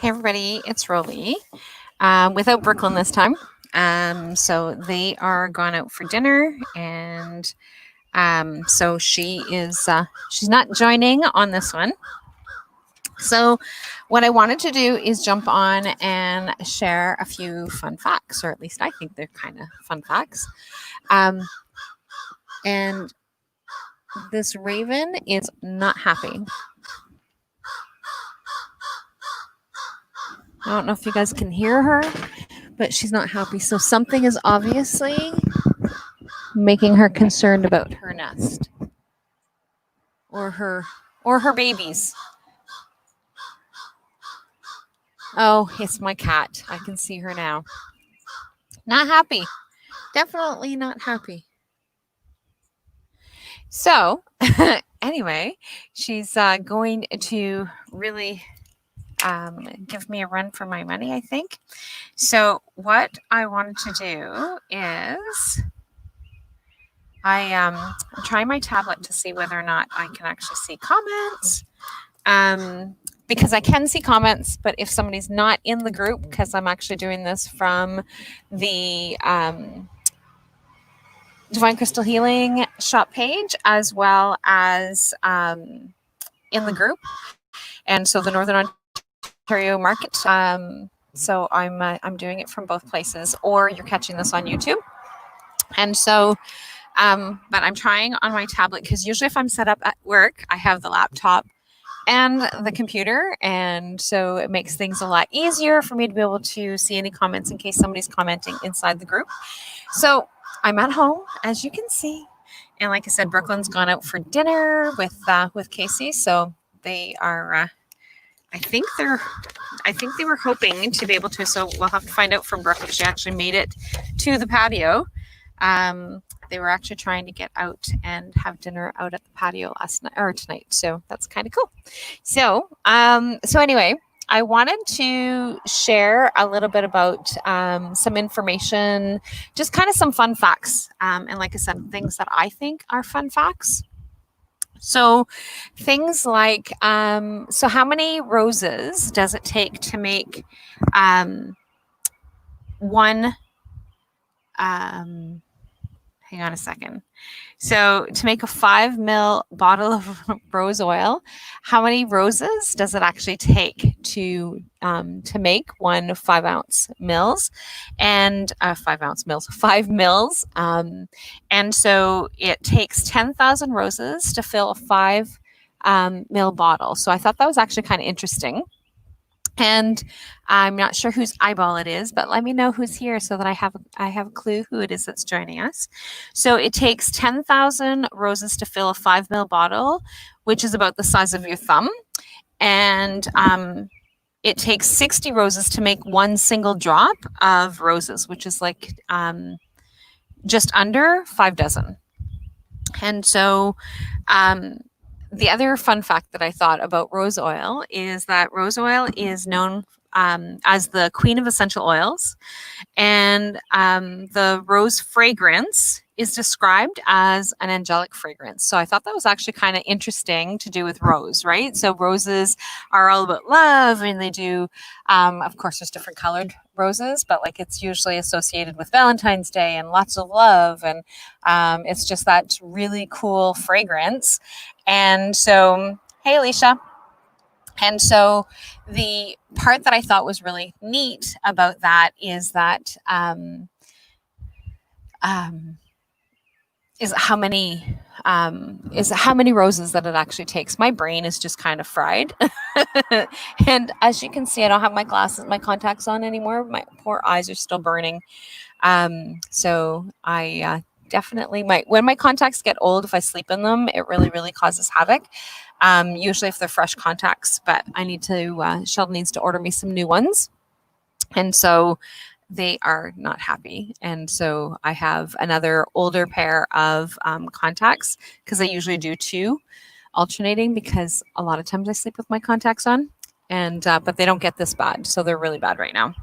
Hey everybody, it's Roly. Without Brooklyn this time. So they are gone out for dinner, and so she's not joining on this one. So what I wanted to do is jump on and share a few fun facts, or at least I think they're kind of fun facts. And this raven is not happy. I don't know if you guys can hear her, but she's not happy. So something is obviously making her concerned about her nest or her babies. Oh, it's my cat. I can see her now. Not happy. Definitely not happy. So, anyway, she's going to really give me a run for my money, I think. So, what I wanted to do is I'm trying my tablet to see whether or not I can actually see comments. Because I can see comments, but if somebody's not in the group, because I'm actually doing this from the Divine Crystal Healing shop page, as well as in the group, and so the Northern Ontario market. So I'm doing it from both places, or you're catching this on YouTube. And so, but I'm trying on my tablet because usually if I'm set up at work, I have the laptop and the computer, and so it makes things a lot easier for me to be able to see any comments in case somebody's commenting inside the group. So I'm at home, as you can see, and like I said, Brooklyn's gone out for dinner with Casey, so they are. I think they were hoping to be able to. So we'll have to find out from Brooke if she actually made it to the patio. They were actually trying to get out and have dinner out at the patio last night or tonight. So that's kind of cool. So anyway, I wanted to share a little bit about some information, just kind of some fun facts. And like I said, things that I think are fun facts. So things like, so how many roses does it take to make one, hang on a second. So to make a 5 ml bottle of rose oil, how many roses does it actually take to make one 5 ounce mils and 5 mils? And so it takes 10,000 roses to fill a 5 ml bottle. So I thought that was actually kind of interesting. And I'm not sure whose eyeball it is, but let me know who's here so that I have a clue who it is that's joining us. So it takes 10,000 roses to fill a 5 ml bottle, which is about the size of your thumb. And it takes 60 roses to make one single drop of roses, which is like just under 5 dozen. And so the other fun fact that I thought about rose oil is that rose oil is known as the queen of essential oils, and the rose fragrance is described as an angelic fragrance. So I thought that was actually kind of interesting to do with rose, right? So roses are all about love, and they do, of course, there's different colored roses, but like it's usually associated with Valentine's Day and lots of love, and it's just that really cool fragrance. And so, hey, Alicia. And so the part that I thought was really neat about that is that is how many roses that it actually takes. My brain is just kind of fried. And as you can see, I don't have my contacts on anymore. My poor eyes are still burning. So I definitely when my contacts get old, if I sleep in them, it really, really causes havoc. Usually if they're fresh contacts, but I need to, Sheldon needs to order me some new ones. And so they are not happy. And so I have another older pair of contacts, because I usually do 2 alternating, because a lot of times I sleep with my contacts on. and but they don't get this bad, so they're really bad right now.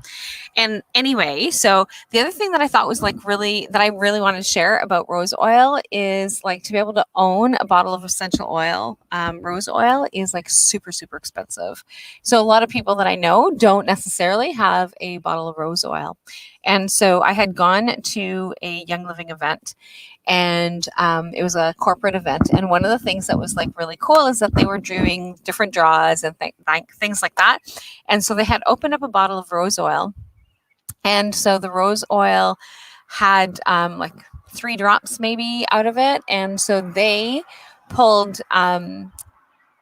And anyway, so the other thing that I thought was like really that I really wanted to share about rose oil is like to be able to own a bottle of essential oil. Rose oil is like super, super expensive. So a lot of people that I know don't necessarily have a bottle of rose oil. And so I had gone to a Young Living event, and it was a corporate event. And one of the things that was like really cool is that they were doing different draws and things like that. And so they had opened up a bottle of rose oil. And so the rose oil had like 3 drops maybe out of it. And so they pulled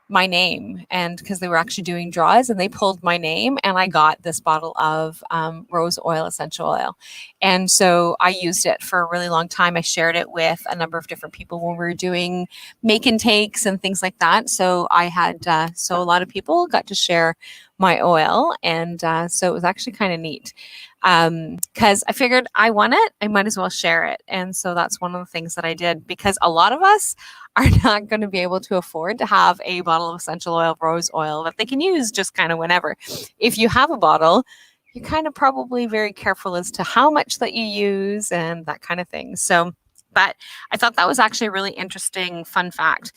my name, and because they were actually doing draws, and they pulled my name, and I got this bottle of rose oil essential oil. And so I used it for a really long time. I shared it with a number of different people when we were doing make and takes and things like that. So I had so a lot of people got to share my oil, and so it was actually kind of neat, because I figured I want it, I might as well share it. And so that's one of the things that I did, because a lot of us are not going to be able to afford to have a bottle of essential oil, rose oil, that they can use just kind of whenever. If you have a bottle, you're kind of probably very careful as to how much that you use and that kind of thing. So, but I thought that was actually a really interesting fun fact.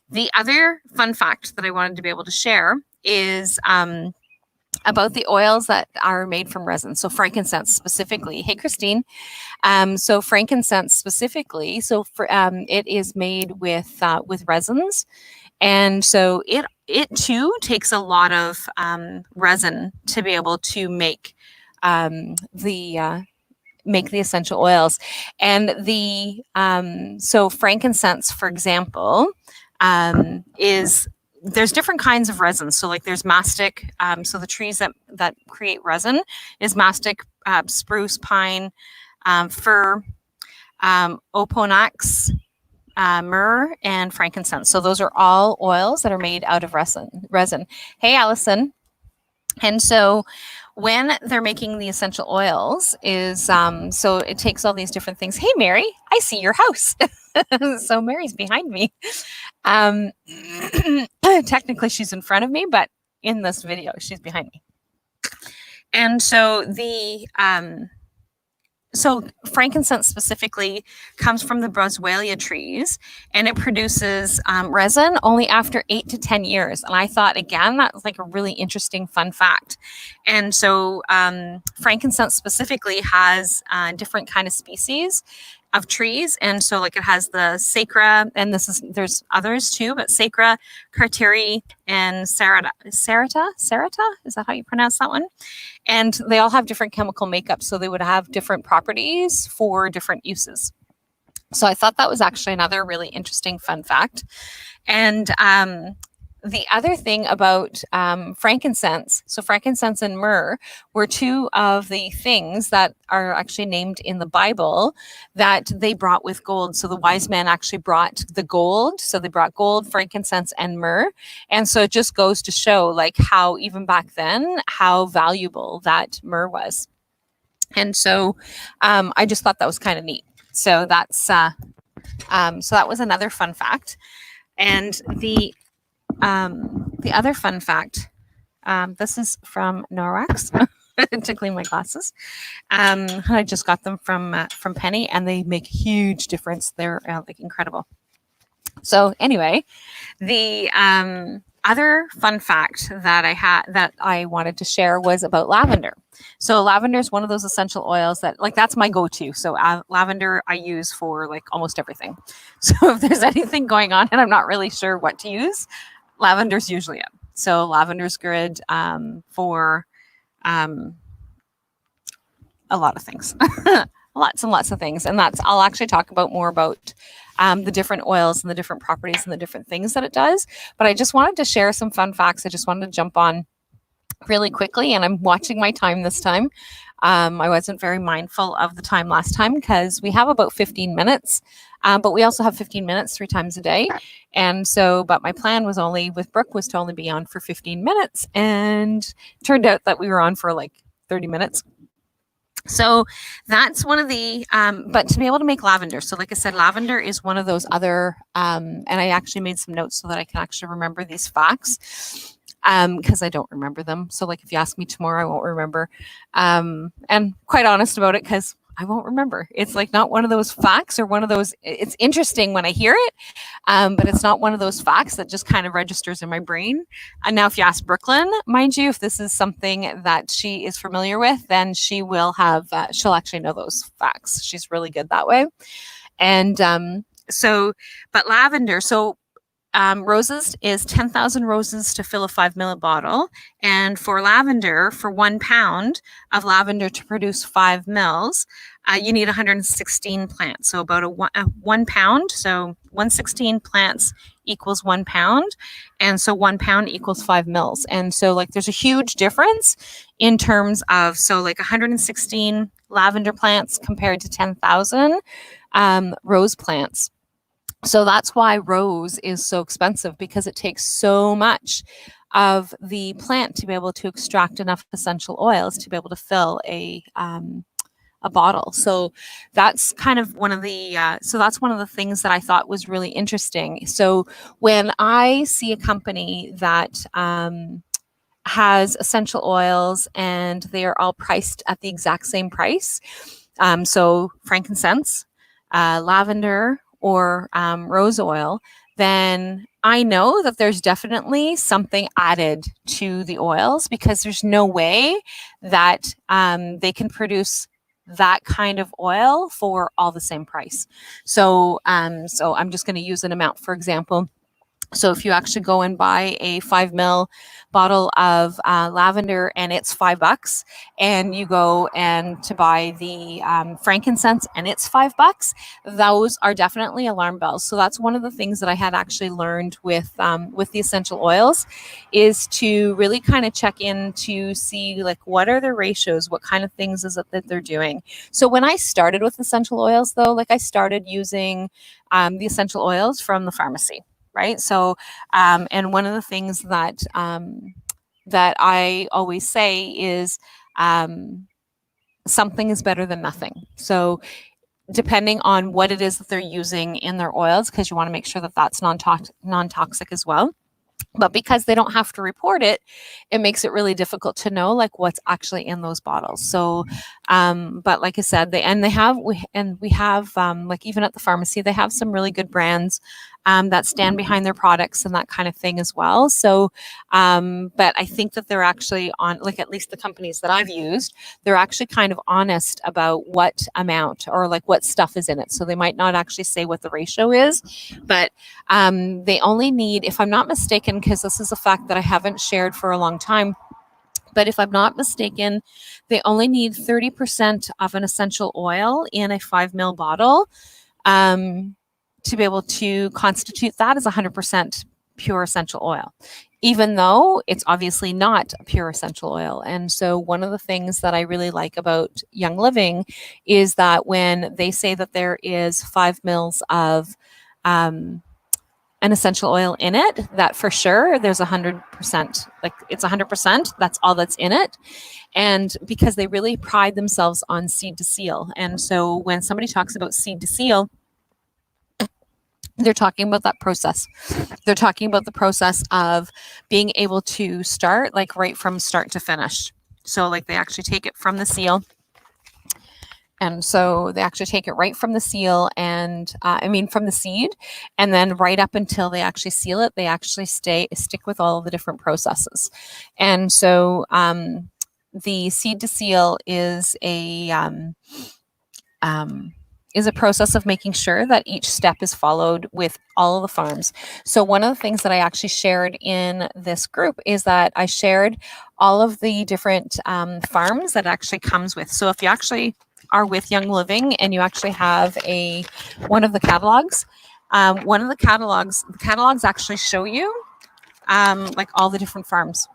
The other fun fact that I wanted to be able to share is about the oils that are made from resin. So frankincense specifically. Hey, Christine. So frankincense specifically. So for, it is made with resins, and so it too takes a lot of resin to be able to make the essential oils. And the so frankincense, for example, is there's different kinds of resins. So like there's mastic. So the trees that create resin is mastic, spruce, pine, fir, oponax, myrrh, and frankincense. So those are all oils that are made out of resin. Hey, Allison. And so when they're making the essential oils is so it takes all these different things. Hey, Mary, I see your house. So Mary's behind me. Technically she's in front of me, but in this video she's behind me. And so the so frankincense specifically comes from the boswellia trees, and it produces resin only after 8 to 10 years. And I thought, again, that was like a really interesting fun fact. And so frankincense specifically has different kind of species of trees. And so like it has the sacra, and there's others too, but sacra, carteri, and serrata. Is that how you pronounce that one? And they all have different chemical makeup, so they would have different properties for different uses. So I thought that was actually another really interesting fun fact. And the other thing about frankincense, so frankincense and myrrh were 2 of the things that are actually named in the Bible that they brought with gold. So the wise men actually brought the gold. So they brought gold, frankincense, and myrrh. And so it just goes to show like how even back then, how valuable that myrrh was. And so I just thought that was kind of neat. So that's so that was another fun fact. And the other fun fact, this is from Norax to clean my glasses. I just got them from Penny, and they make a huge difference. They're like incredible. So anyway, the other fun fact that I wanted to share was about lavender. So lavender is one of those essential oils that like that's my go-to. So lavender I use for like almost everything. So if there's anything going on and I'm not really sure what to use, lavender's usually it. So lavender's good for a lot of things, lots and lots of things. And I'll actually talk about more about the different oils and the different properties and the different things that it does. But I just wanted to share some fun facts. I just wanted to jump on really quickly, and I'm watching my time this time. I wasn't very mindful of the time last time because we have about 15 minutes, but we also have 15 minutes 3 times a day. And so, but my plan was only with Brooke was to only be on for 15 minutes, and it turned out that we were on for like 30 minutes. So that's one of the, but to be able to make lavender. So like I said, lavender is one of those other, and I actually made some notes so that I can actually remember these facts. because I don't remember them. So like if you ask me tomorrow, I won't remember. And quite honest about it, because I won't remember. It's like not one of those facts or one of those. It's interesting when I hear it, but it's not one of those facts that just kind of registers in my brain. And now, if you ask Brooklyn, mind you, if this is something that she is familiar with, then she will have. She'll actually know those facts. She's really good that way. And but lavender. So roses is 10,000 roses to fill a 5 ml bottle. And for lavender, for 1 pound of lavender to produce 5 mils, you need 116 plants. So about a 1 pound. So 116 plants equals 1 pound. And so 1 pound equals 5 mils. And so like there's a huge difference in terms of, so like 116 lavender plants compared to 10,000 rose plants. So that's why rose is so expensive, because it takes so much of the plant to be able to extract enough essential oils to be able to fill a bottle. So that's kind of one of the that's one of the things that I thought was really interesting. So when I see a company that has essential oils and they are all priced at the exact same price, so frankincense, lavender, or rose oil, then I know that there's definitely something added to the oils, because there's no way that they can produce that kind of oil for all the same price. So I'm just going to use an amount, for example. So if you actually go and buy a 5 ml bottle of lavender and it's $5, and you go and to buy the frankincense and it's $5, those are definitely alarm bells. So that's one of the things that I had actually learned with the essential oils, is to really kind of check in to see like what are the ratios, what kind of things is it that they're doing. So when I started with essential oils, though, like I started using the essential oils from the pharmacy. Right. So, and one of the things that that I always say is something is better than nothing. So, depending on what it is that they're using in their oils, because you want to make sure that that's non-toxic as well. But because they don't have to report it, it makes it really difficult to know like what's actually in those bottles. So, but like I said, we have like even at the pharmacy, they have some really good brands that stand behind their products and that kind of thing as well. So, but I think that they're actually on, like at least the companies that I've used, they're actually kind of honest about what amount or like what stuff is in it. So they might not actually say what the ratio is, but they only need, if I'm not mistaken, because this is a fact that I haven't shared for a long time, but if I'm not mistaken, they only need 30% of an essential oil in a 5 ml bottle to be able to constitute that as 100% pure essential oil, even though it's obviously not a pure essential oil. And so one of the things that I really like about Young Living is that when they say that there is 5 mils of an essential oil in it, that for sure there's 100%, like it's 100%, that's all that's in it. And because they really pride themselves on seed to seal. And so when somebody talks about seed to seal, they're talking about that process. They're talking about the process of being able to start like right from start to finish. So like they actually take it from the seal. And so they actually take it right from the seal and from the seed, and then right up until they actually seal it, they actually stick with all of the different processes. And so the seed to seal is a process of making sure that each step is followed with all of the farms. So one of the things that I actually shared in this group is that I shared all of the different farms that actually comes with. So if you actually are with Young Living and you actually have one of the catalogs, the catalogs actually show you like all the different farms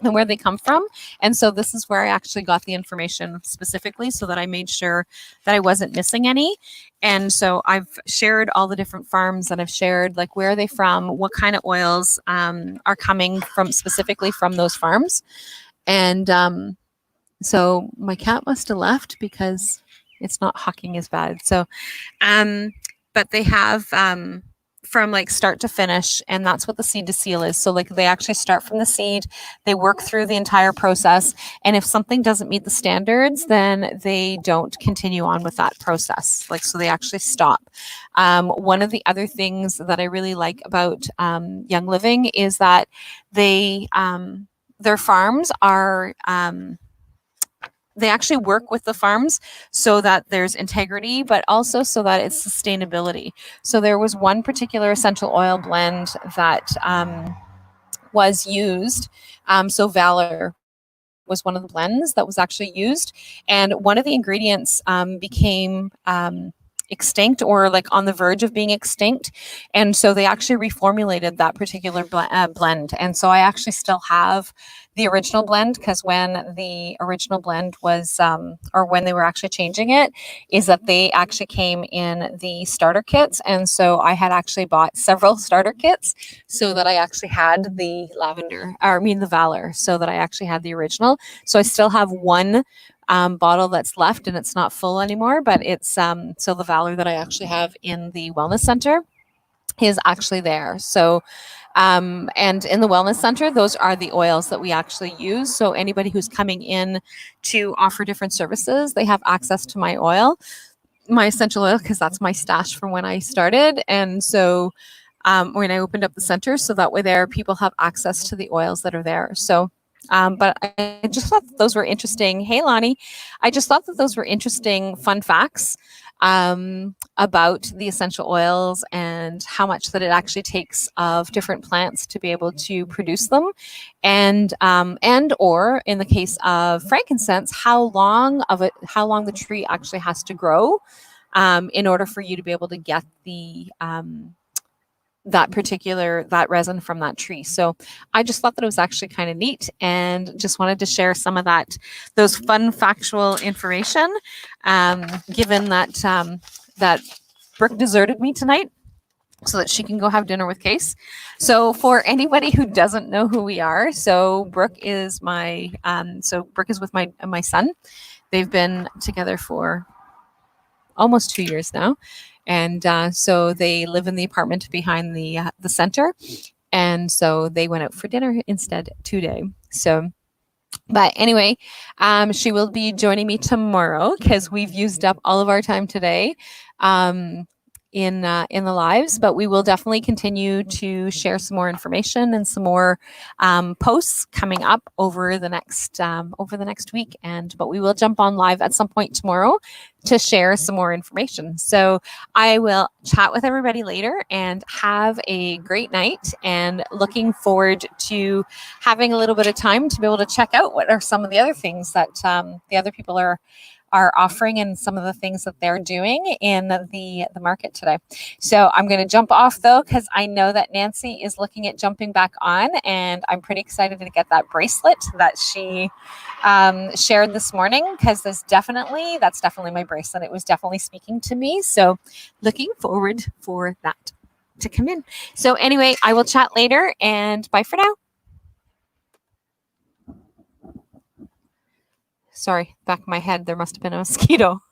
and where they come from. And so this is where I actually got the information specifically so that I made sure that I wasn't missing any. And so I've shared all the different farms, and I've shared like where are they from, what kind of oils are coming from specifically from those farms. And so my cat must have left because it's not hawking as bad. So but they have from like start to finish, and that's what the seed to seal is. So like they actually start from the seed, they work through the entire process, and if something doesn't meet the standards, then they don't continue on with that process. Like so they actually stop. One of the other things that I really like about Young Living is that they their farms are they actually work with the farms so that there's integrity, but also so that it's sustainability. So there was one particular essential oil blend that was used. So Valor was one of the blends that was actually used, and one of the ingredients became extinct or like on the verge of being extinct, and so they actually reformulated that particular blend. And so I actually still have the original blend, because when the original blend was or when they were actually changing it, is that they actually came in the starter kits, and so I had actually bought several starter kits so that I actually had the lavender, or I mean the Valor, so that I actually had the original. So I still have one bottle that's left, and it's not full anymore, but it's so the Valor that I actually have in the wellness center is actually there. So and in the wellness center, those are the oils that we actually use. So anybody who's coming in to offer different services, they have access to my oil, my essential oil, because that's my stash from when I started. And so when I opened up the center, so that way there people have access to the oils that are there. So but I just thought that those were interesting. Hey, Lonnie, I just thought that those were interesting, fun facts about the essential oils and how much that it actually takes of different plants to be able to produce them, and or in the case of frankincense, how long the tree actually has to grow in order for you to be able to get the that resin from that tree. So I just thought that it was actually kind of neat, and just wanted to share some of those fun factual information, given that that Brooke deserted me tonight so that she can go have dinner with Case. So for anybody who doesn't know who we are, so Brooke is Brooke is with my son. They've been together for almost 2 years now, and so they live in the apartment behind the center, and so they went out for dinner instead today. So but anyway, she will be joining me tomorrow because we've used up all of our time today in the lives. But we will definitely continue to share some more information and some more posts coming up over the next week. But we will jump on live at some point tomorrow to share some more information. So I will chat with everybody later, and have a great night, and looking forward to having a little bit of time to be able to check out what are some of the other things that the other people are offering, and some of the things that they're doing in the market today. So I'm going to jump off though, because I know that Nancy is looking at jumping back on, and I'm pretty excited to get that bracelet that she shared this morning, because that's definitely my bracelet. It was definitely speaking to me. So looking forward for that to come in. So anyway, I will chat later, and bye for now. Sorry, back of my head, there must have been a mosquito.